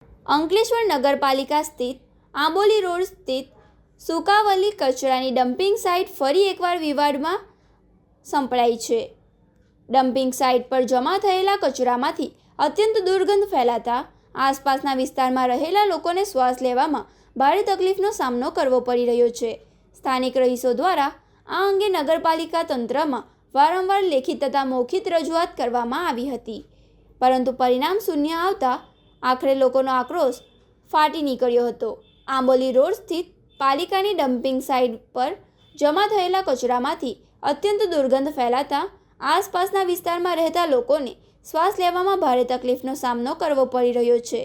અંકલેશ્વર નગરપાલિકા સ્થિત આંબોલી રોડ સ્થિત સુકાવલી કચરાની ડમ્પિંગ સાઇટ ફરી એકવાર વિવાદમાં સંપડાઈ છે। ડમ્પિંગ સાઇટ પર જમા થયેલા કચરામાંથી અત્યંત દુર્ગંધ ફેલાતા આસપાસના વિસ્તારમાં રહેલા લોકોને શ્વાસ લેવામાં ભારે તકલીફનો સામનો કરવો પડી રહ્યો છે। સ્થાનિક રહીશો દ્વારા આ અંગે નગરપાલિકા તંત્રમાં વારંવાર લેખિત તથા મૌખિક રજૂઆત કરવામાં આવી હતી, પરંતુ પરિણામ શૂન્ય આવતા આખરે લોકોનો આક્રોશ ફાટી નીકળ્યો હતો। આંબોલી રોડ સ્થિત પાલિકાની ડમ્પિંગ સાઇટ પર જમા થયેલા કચરામાંથી અત્યંત દુર્ગંધ ફેલાતા આસપાસના વિસ્તારમાં રહેતા લોકોને શ્વાસ લેવામાં ભારે તકલીફનો સામનો કરવો પડી રહ્યો છે।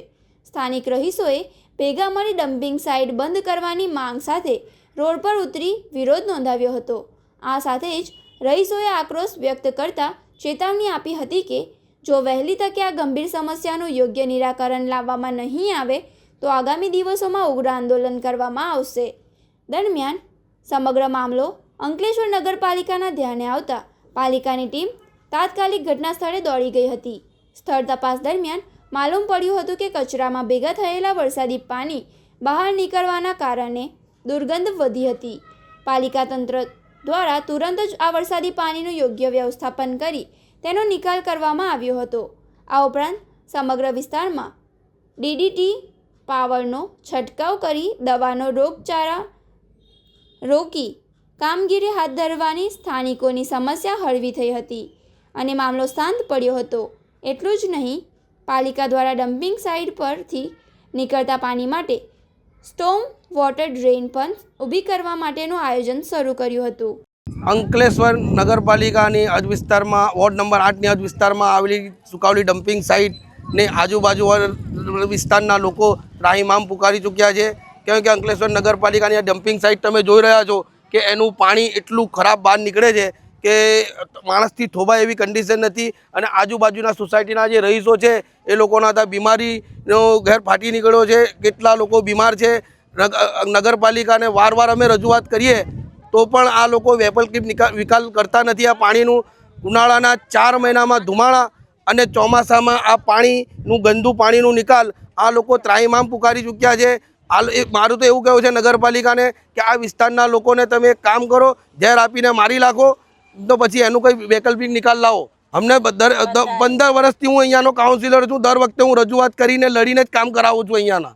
સ્થાનિક રહીશોએ ભેગા મળી ડમ્પિંગ સાઇટ બંધ કરવાની માંગ સાથે રોડ પર ઉતરી વિરોધ નોંધાવ્યો હતો। આ સાથે જ રહીશોએ આક્રોશ વ્યક્ત કરતા ચેતવણી આપી હતી કે જો વહેલી તકે આ ગંભીર સમસ્યાનું યોગ્ય નિરાકરણ લાવવામાં નહીં આવે તો આગામી દિવસોમાં ઉગ્ર આંદોલન કરવામાં આવશે। દરમિયાન સમગ્ર મામલો અંકલેશ્વર નગરપાલિકાના ધ્યાને આવતા પાલિકાની ટીમ તાત્કાલિક ઘટના સ્થળે દોડી ગઈ હતી। સ્થળ તપાસ દરમિયાન માલુમ પડ્યું હતું કે કચરામાં ભેગા થયેલા વરસાદી પાણી બહાર નીકળવાના કારણે દુર્ગંધ વધી હતી। પાલિકા તંત્ર દ્વારા તુરંત જ આ વરસાદી પાણીનું યોગ્ય વ્યવસ્થાપન કરી તેનો નિકાલ કરવામાં આવ્યો હતો। આ ઉપરાંત સમગ્ર વિસ્તારમાં ડીડીટી પાવરનો છંટકાવ કરી દવાનો રોગચાળા રોકી કામગીરી હાથ ધરવાની સ્થાનિકોની સમસ્યા હળવી થઈ હતી અને મામલો શાંત પડ્યો હતો। એટલું જ નહીં, પાલિકા દ્વારા ડમ્પિંગ સાઇટ પરથી નીકળતા પાણી માટે સ્ટોમ વોટર ડ્રેન પણ ઊભી કરવા માટેનું આયોજન શરૂ કર્યું હતું। અંકલેશ્વર નગરપાલિકાની હદ વિસ્તારમાં વોર્ડ નંબર 8ની હદ વિસ્તારમાં આવેલી સુકાવલી ડમ્પિંગ સાઇટને આજુબાજુ વિસ્તારના લોકો ત્રાહિમામ પુકારી ચૂક્યા છે, કેમ કે અંકલેશ્વર નગરપાલિકાની આ ડમ્પિંગ સાઇટ તમે જોઈ રહ્યા છો કે એનું પાણી એટલું ખરાબ બહાર નીકળે છે કે માણસથી થોભાય એવી કન્ડિશન નથી અને આજુબાજુના સોસાયટીના જે રહીશો છે એ લોકોના હતા બીમારીનો ઘેર ફાટી નીકળ્યો છે। કેટલા લોકો બીમાર છે। નગરપાલિકાને વારવાર અમે રજૂઆત કરીએ તો પણ આ લોકો વૈકલ્પિક નિકાલ કરતા નથી। આ પાણીનું ઉનાળાના 4 મહિનામાં ધુમાડા અને ચોમાસામાં આ પાણીનું ગંદુ પાણીનું નિકાલ આ લોકો ત્રાહિમામ પુકારી ચૂક્યા છે। મારું તો એવું કહેવું છે નગરપાલિકાને કે આ વિસ્તારના લોકોને તમે એક કામ કરો, ઝેર આપીને મારી નાખો તો પછી એનું કંઈ વૈકલ્પિક નિકાલ લાવો। અમને 15 વર્ષથી હું અહીંયાનો કાઉન્સિલર છું। દર વખતે હું રજૂઆત કરીને લડીને જ કામ કરાવું છું અહીંયાના।